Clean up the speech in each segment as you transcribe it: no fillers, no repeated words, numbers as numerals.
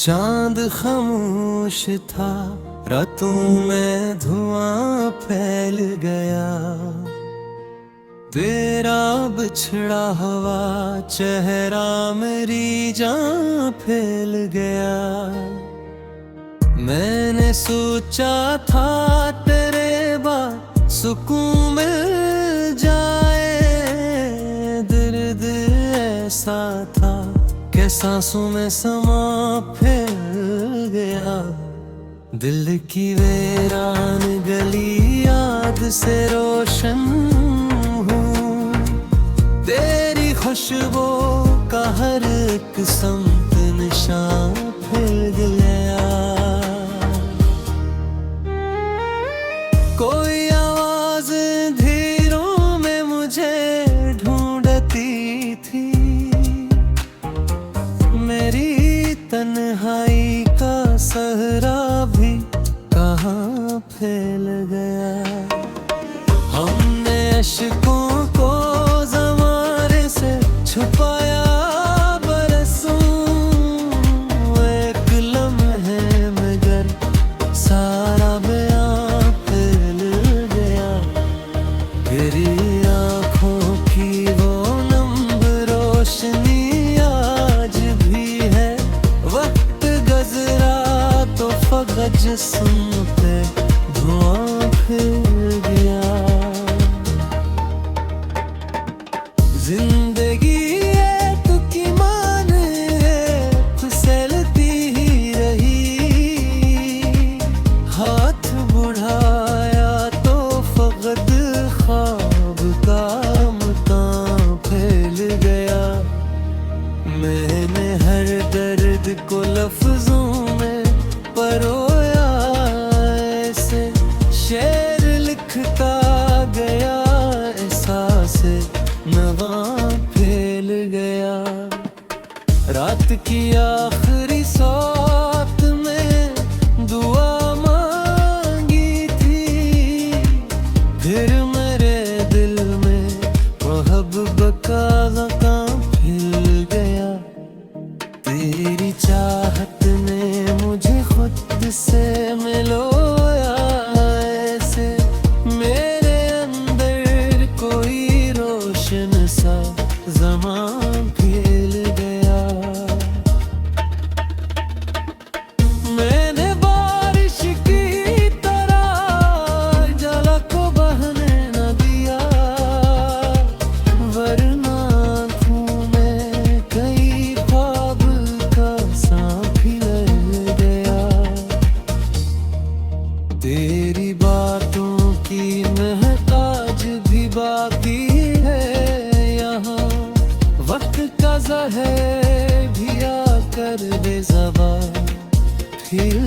चांद खामोश था, रातों में धुआं फैल गया। तेरा बिछड़ा हुआ चेहरा मेरी जान फैल गया। मैंने सोचा था तेरे बाद सुकून मिल जाए। दर्द ऐसा था कि सांसों में समा फैल गया। दिल की वीरान गली याद से रोशन हूँ। तेरी खुशबू का हर एक समत निशान फैल गया। कोई आवाज धीरों में मुझे ढूंढती थी। मेरी तन्हाई का सहरा भी कहाँ फैल गया। हमने अश्कों को ज़माने से छुपाया बरसों। एक लम्हे में गर सारा बयां फैल गया। तेरी आँखों की वो नम रोशनी आज भी है। वक्त गुज़रा तो फकत जिस्म पे धुआं फैल गया। जिंदगी एक की माने फिसलती ही रही। हाथ बढ़ाया तो फकत ख्वाब का मकाम फैल गया। मैंने हर दर्द को लफ्जों में परोया। ऐसे शेर लिखता गया, एहसास नवा फैल गया। रात की आखिरी सौत में दुआ मांगी थी। फिर मेरे दिल में मोहब्बत का ज़काम फैल गया। तेरी चाहत ने मुझे खुद से मिलोया। ऐसे मेरे अंदर कोई रोशन सा ज़मां फैल गया। मैंने बारिश की तरह जला को बहने न दिया। वरना आँखों में कई ख्वाब का सांप फैल गया। तेरी बातों की महक आज भी बाकी है यहाँ। वक्त का ज़हर भी आकर बेज़बान खिल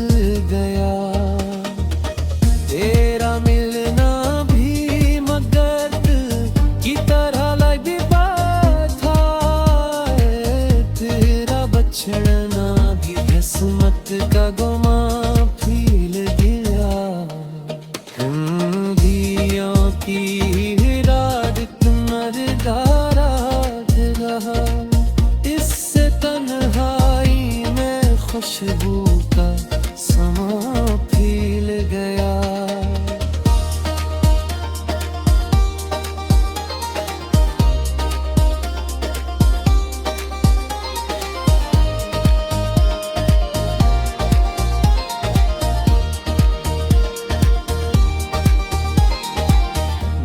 गया। तेरा मिलना भी मगर की तरह लगी बात है। तेरा बछड़ना भी किस्मत का गुमा फैल गया। जिंदगियों की रात मरदारा रहा। इससे तन्हाई में खुशबू का समा फैल गया।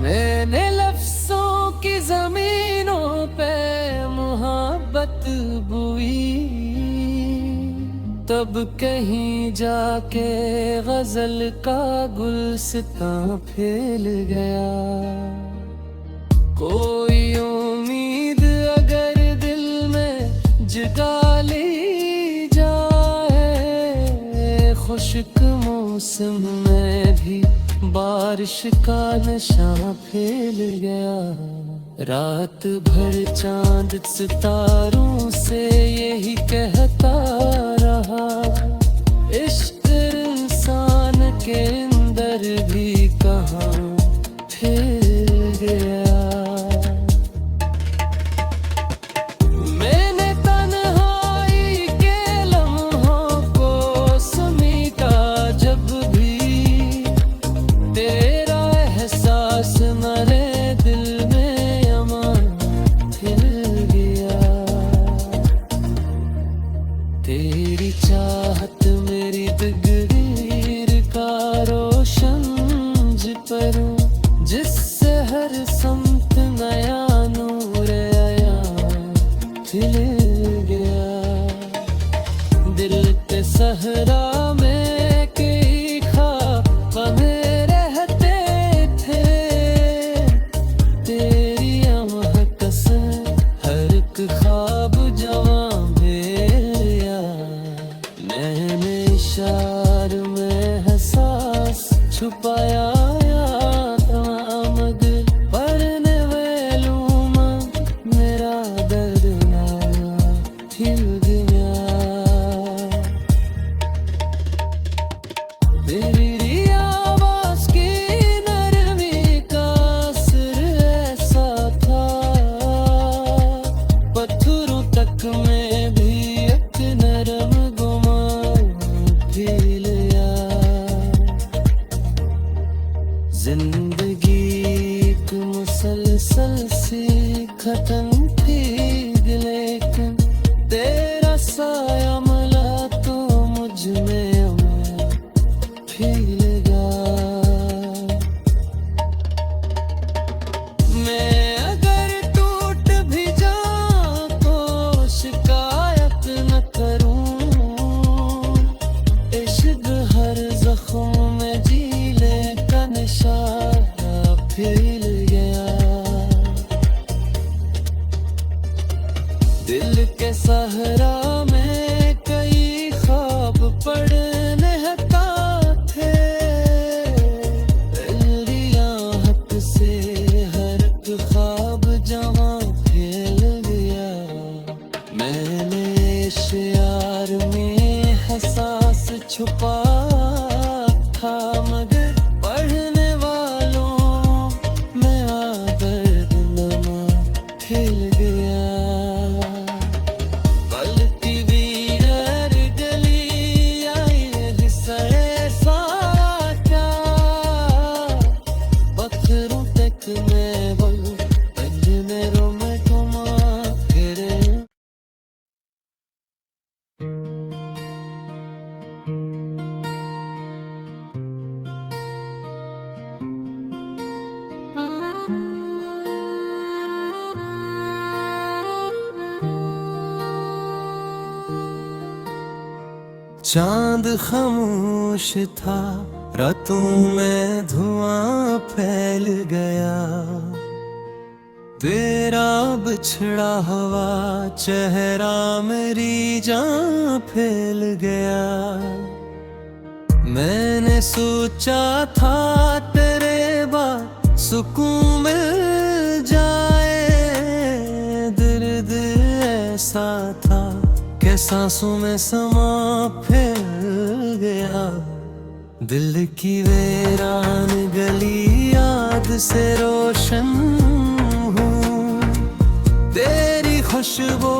मैंने लफ्ज़ों की ज़मीनों पे मोहब्बत बोई। तब कहीं जाके गज़ल का गुलसितां फैल गया। कोई उम्मीद अगर दिल में जगा ली जाए। खुश्क मौसम में भी बारिश का नशा फैल गया। रात भर चांद सितारों से यही कहता रहा। इश्क इंसान के अंदर भी कहाँ फैल गया। मैंने तन्हाई के लम्हों खिल गया। दिल के सहरा में कई ख्वाब रहते थे, तेरी महक से हर एक ख्वाब जवां भेया। मैंने इशार में एहसास छुपाया था, मगर पढ़ने वेलूम मेरा दर्द ना हिल गया। तेरी आवाज की नरमी का असर ऐसा था, पत्थरों तक में भी एक नरम गुमान फैल गया। जिंदगी एक मुसलसल सी खत्म थी, लेकिन तेरा साया मला तो मुझ में फैल गया। मैं अगर टूट भी जाऊं तो शिकायत न करूं, इश्क हर जख्म में जीले का निशाना फैल गया। दिल के सहरा में कई ख्वाब पड़ने का थे, तेरी आहट से हर एक ख्वाब जवां फैल गया। मैंने इश्यार में एहसास छुपा था, मगर पढ़ने वालों में दर्द नमा फैल गया। पलती वीर गली आई सड़े सा क्या, पत्थरों तक में वो पंजने रो में घुमा फिरे। चांद खामोश था, रातों में धुआं फैल गया। तेरा बिछड़ा हुआ चेहरा मेरी जान फैल गया। मैंने सोचा था तेरे बाद सुकून मिल जाए, दर्द ऐसा था कि सांसों में समा फैल गया। दिल की वीरान गली याद से रोशन हूँ, तेरी खुशबू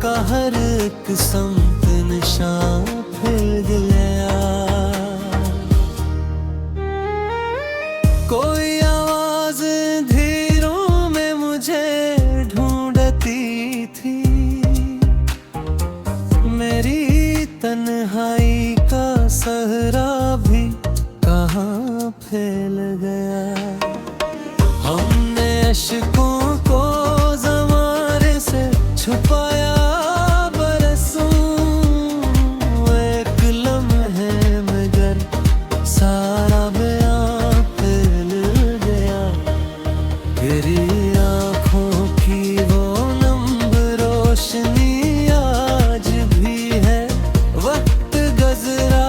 का हर एक समत निशान फैल गया। कोई आवाज धीरों में मुझे ढूंढती थी, मेरी तन्हाई का सहरा भी कहाँ फैल गया। हमने अश्कों को ज़माने से छुपाया बरसों, एक लम्हे मगर सारा बयां फैल गया। तेरी आँखों की वो नम रोशनी आज भी है, वक्त गजरा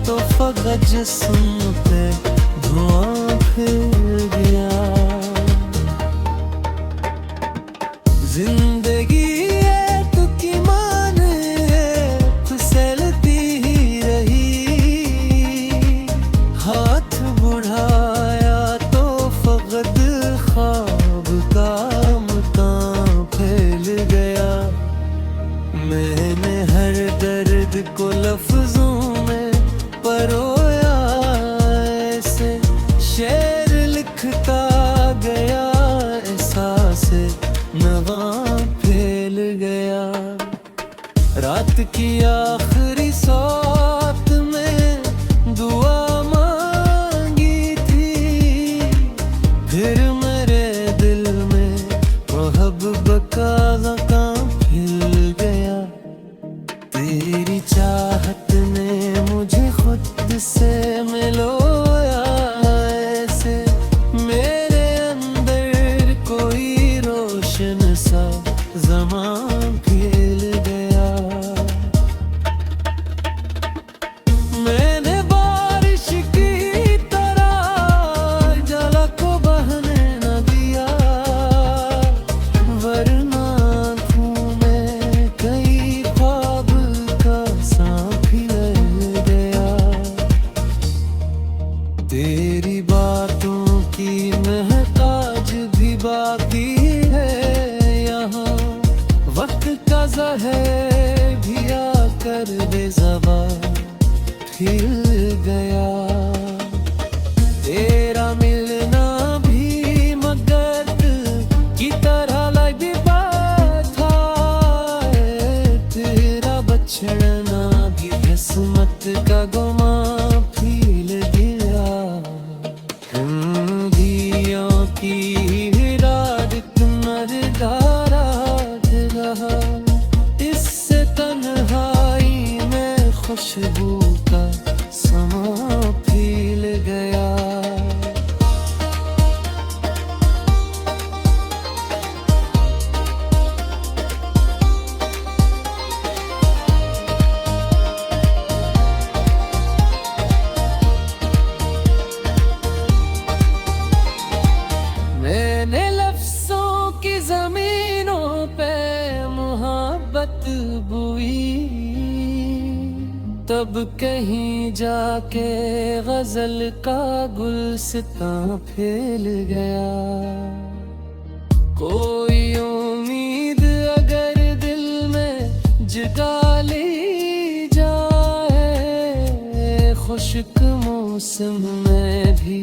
तो फकत जिस्म पे धुआं फैल गया। जिंदगी एक की माने फिसलती ही रही, हाथ बढ़ाया तो फकत ख्वाब का मकाम फैल गया। मैंने हर दर्द को लफ्जों में परोया, ऐसे शेर लिखता गया, एहसास नवा फैल गया। रात की आखिरी सौत में दुआ मांगी थी, फिर मेरे दिल में मोहब्बत का ज़काम फैल वक्त का ज़हर भी आकर बेज़बान खिल गया। तेरा मिलना भी मगर की तरह लगी बात था। तेरा बछड़ना भी किस्मत का गुमा फील गया। जिंदगियों की रात मरदारात रहा। इससे तन्हाई में खुशबू का समा फील गया। मैंने लफ्ज़ों की ज़मीनों पे मोहब्बत बोई, तब कहीं जाके गज़ल का गुलसितां फैल गया। कोई उम्मीद अगर दिल में जगा ली जाए, खुश्क मौसम में भी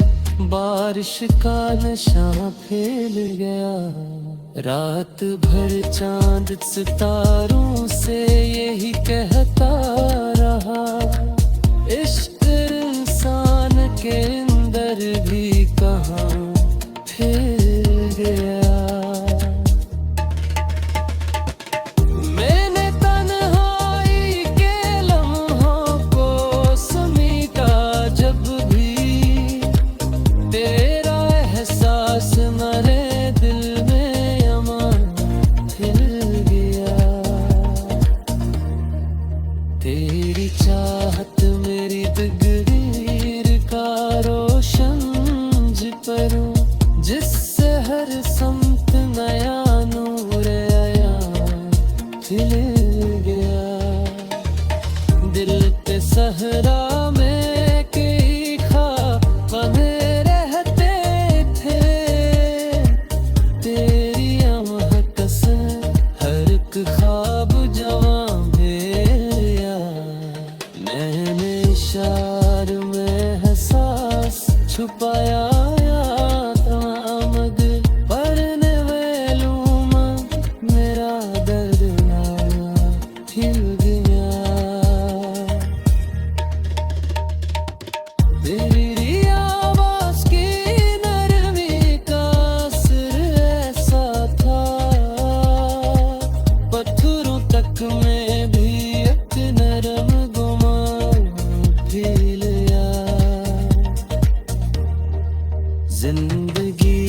बारिश का नशा फैल गया। रात भर चांद सितारों से यही कहता रहा, इश्क इंसान के अंदर भी कहाँ फैल गया। मैंने तन्हाई के लम्हों को समेटा, जब भी तेरा एहसास मरे दिल में अमन खिल गया। तेरी चाहत मेरी तकदीर का रोशन जिपरूं, जिससे हर समत नया नूर आया खिल गया। दिल के सहरा में कई ख्वाब रहते थे, तेरी महक से हर एक ख्वाब जवां गया। मैंने इशार में एहसास छुपाया था, मगर पढ़ने वेलूम मेरा दर्द ना खिल गया। तेरी आवाज़ की नरमी का असर ऐसा था, पत्थरों तक में भी एक नरम गुमा फैल गया। जिंदगी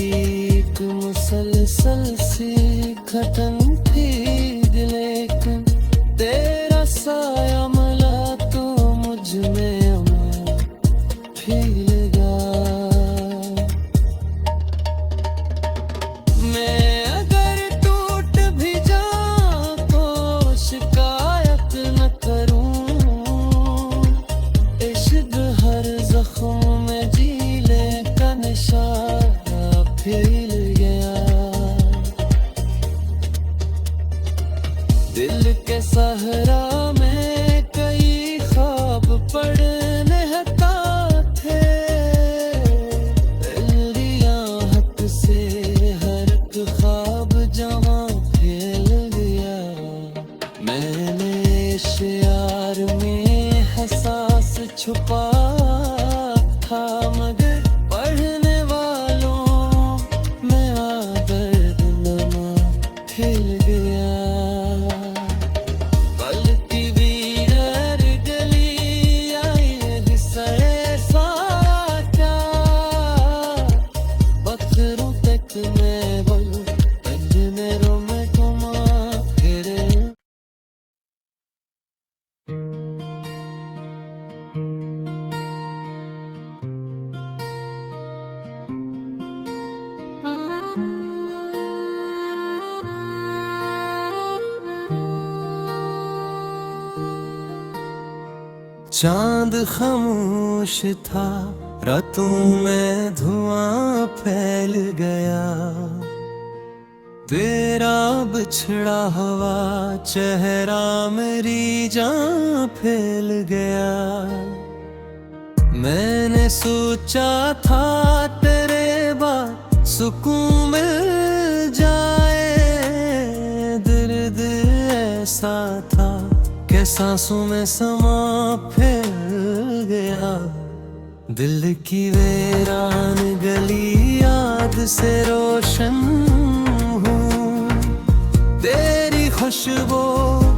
एक मुसलसल सी घटन थी, लेकिन तेरा साया मला तो मुझ में अमर फैल गया। मैं अगर टूट भी जाऊं तो शिकायत न करूं, इश्क हर जख्म में जीले का नशा फैल गया। दिल के सहरा में कई ख्वाब पड़ने हता थे, दिल आहट से हर एक ख्वाब जवां फैल गया। मैंने इश्यार में एहसास छुपा था, मगर पढ़ने वालों में दर्द नमा खिल गया। पलती वीर गली आई सड़े सारा क्या, पत्थरों तक में बल पंजनेरों में घुमा फिरे। चांद खामोश था, रातों में धुआं फैल गया। तेरा बिछड़ा हुआ चेहरा मेरी जान फैल गया। मैंने सोचा था तेरे बाद सुकून मिल जाए, दर्द ऐसा था कि सांसों में समा फैल गया। दिल की वीरान गली याद से रोशन हूँ, तेरी खुशबू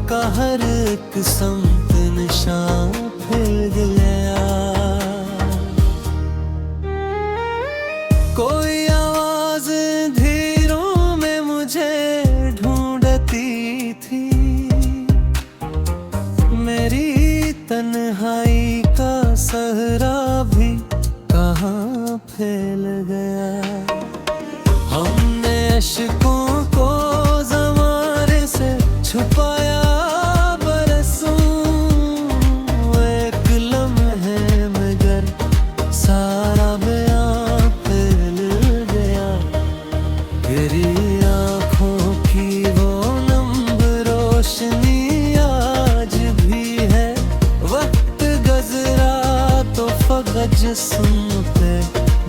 का हर एक समत निशान फैल गया। कोई आवाज धीरों में मुझे ढूंढती थी, मेरी तन्हाई का सहरा भी कहाँ फैल गया। हमने अश्कों को ज़माने से छुपाया बरसों, एक लम्हे में गर सारा बयां फैल गया। तेरी आँखों की वो नम रोशनी आज भी है, वक्त गुज़रा तो फकत जिस्म पे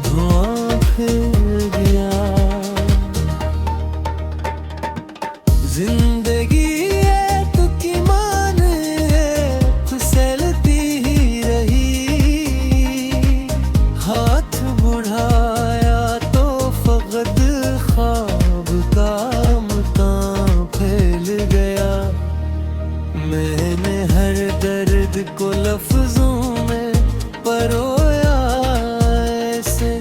धुआं फैल गया। जिंदगी एक की मान फिसलती ही रही, हाथ बढ़ाया तो फकत ख्वाब का मकाम फैल गया। मैंने हर दर्द को लफ्जों में परोया, ऐसे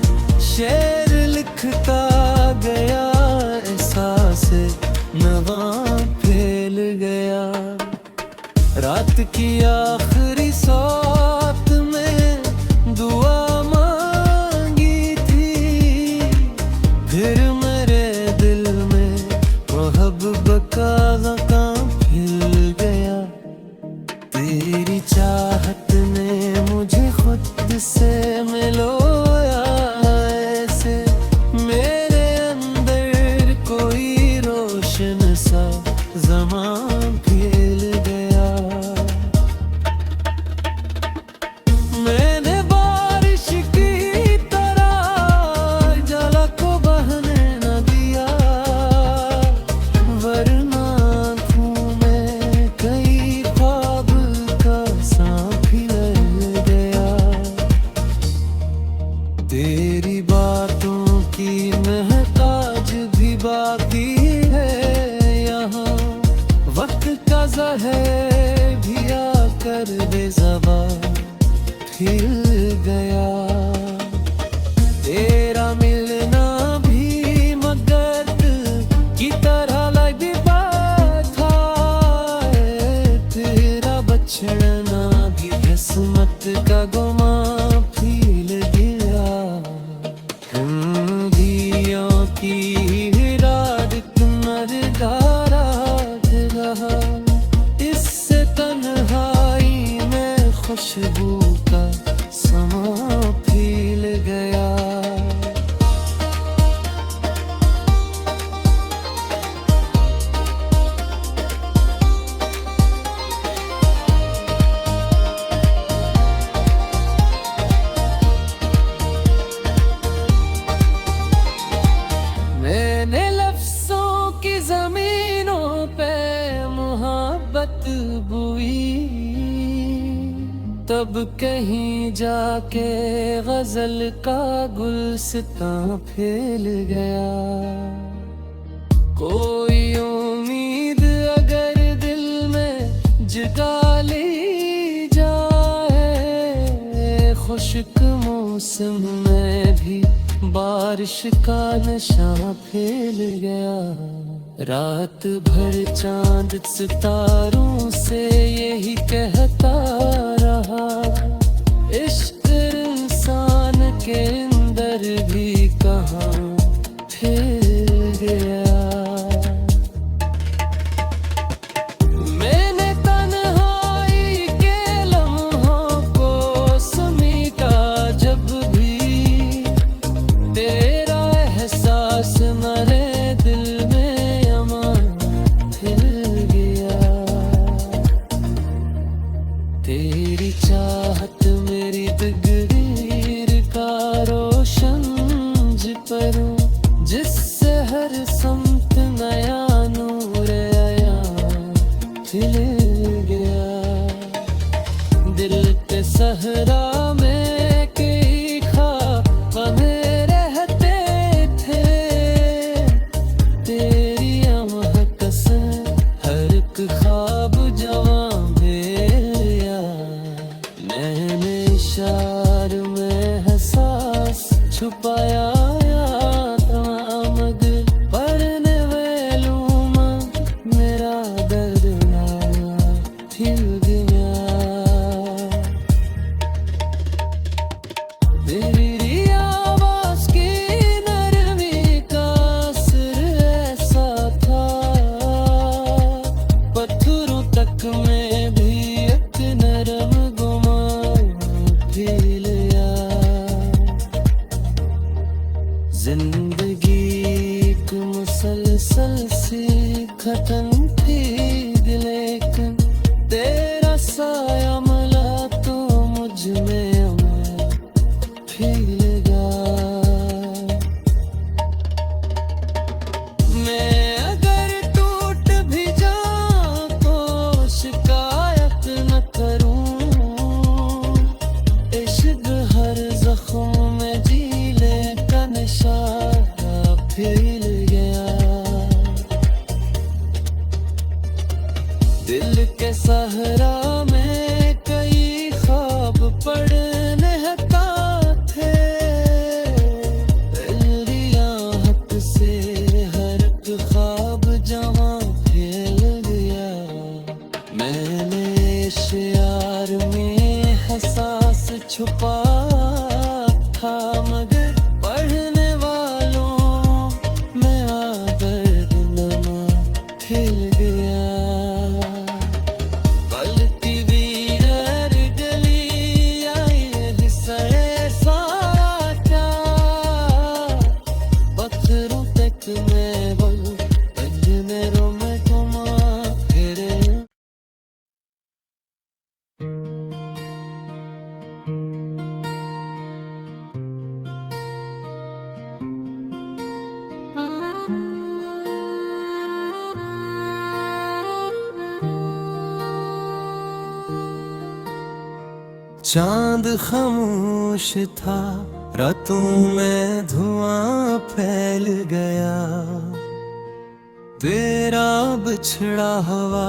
शेर लिखता गया, एहसास नवा फैल गया। रात की आखिरी सौत में दुआ मांगी थी, फिर मेरे दिल में मोहब्बत का ज़काम फैल गया। तेरी चाहत ने मुझे खुद से मिलोया, ऐसे मेरे अंदर कोई रोशन सा ज़मां फैल गया। मैंने बारिश की तरह झलक को बहने न दिया, वरना आँखों में कई ख्वाब का सांप फैल गया। तेरी बातों की महताज भी बाकी है यहाँ, वक्त का ज़हर भी आकर बेज़बान खिल गया। तेरा मिलना भी मगर की तरह लगी बात था, तेरा बछड़ना भी किस्मत का गुमा फैल गया। जियों की रात मरदारा रहा, इससे तन्हाई में खुशबू का समा फैल गया। मैंने लफ्ज़ों की ज़मीनों पे मोहब्बत बोई, तब कहीं जाके गज़ल का गुलसितां फैल गया। कोई उम्मीद अगर दिल में जगा ली जाए, खुश्क मौसम में भी बारिश का नशा फैल गया। रात भर चांद सितारों से यही कहता रहा, इश्क इंसान के अंदर भी कहाँ फैल गया। मैंने तन्हाई के लम्हों को समेटा, जब भी तेरा एहसास मेरे दिल में खिल गया। दिल के सहरा में कई ख्वाब रहते थे, तेरी महक से हर एक ख्वाब जवां भेया। मैंने इशार में एहसास छुपाया था, मगर पढ़ने वेलूमा मेरा दर्द ना खिल गया। तेरी आवाज की नरमी का असर ऐसा था, पत्थरों तक में भी एक नरम गुमान फैल गया। जिंदगी एक मुसलसल सी घटन थी, लेकिन तेरा साया मला तो मुझ में फैल गया। मैं अगर टूट भी जाऊं तो शिकायत न करूं, इश्क हर जख्म में जीले का निशाना फैल गया। दिल के सहरा में कई ख्वाब पड़ने का थे, तेरी आहट से हर एक ख्वाब जवां फैल गया। मैंने इश्यार में एहसास छुपा था, मगर पढ़ने वालों में दर्द नमा खिल गया। पलती वीर गली आई सड़े सारा क्या, पत्थरों तक में बल पंजरों में घुमा फिरे। चांद खामोश था, रातों में धुआं फैल गया। तेरा बिछड़ा हुआ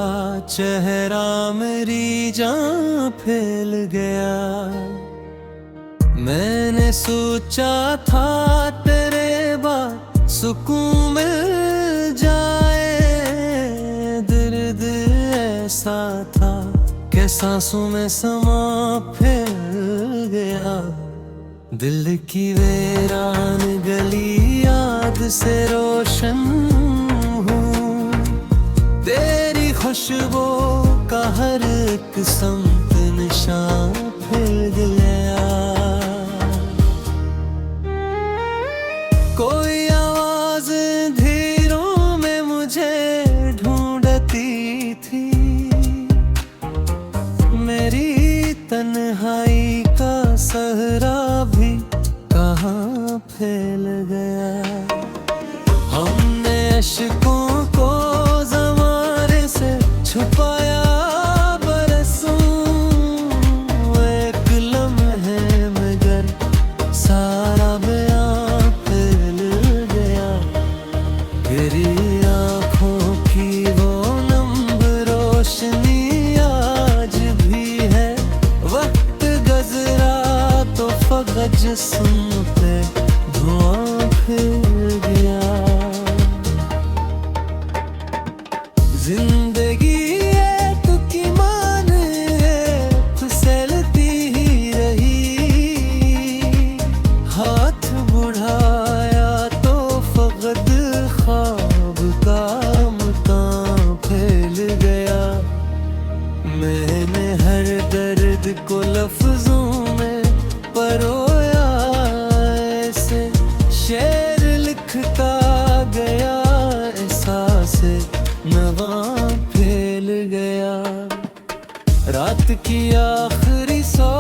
चेहरा मेरी जान फैल गया। मैंने सोचा था तेरे बाद सुकून मिल जाए, दर्द ऐसा था कि सांसों में समा फैल गया। दिल की वीरान गली याद से रोशन हूँ, तेरी खुशबू का हर एक समत निशान फैल गया। कोई आवाज धीरों में मुझे ढूंढती थी, मेरी तन्हाई का सहरा भी कहाँ फैल गया। हमने अश्कों को ज़माने से छुपाया बरसों, एक लम्हे में गर सारा बयां फैल गया। गिरी आँखों की वो नम रोशनी आज भी है, वक्त गजरा तो फकत जिस्म पे धुआं फैल गया। जिंदगी एक की मान फिसलती ही रही, हाथ बढ़ाया तो फकत ख्वाब का मकाम फैल गया। मैंने हर दर्द को लफ्जों में परोया, ऐसे शेर लिखता गया, एहसास नवा फैल गया। रात की आखिरी सौ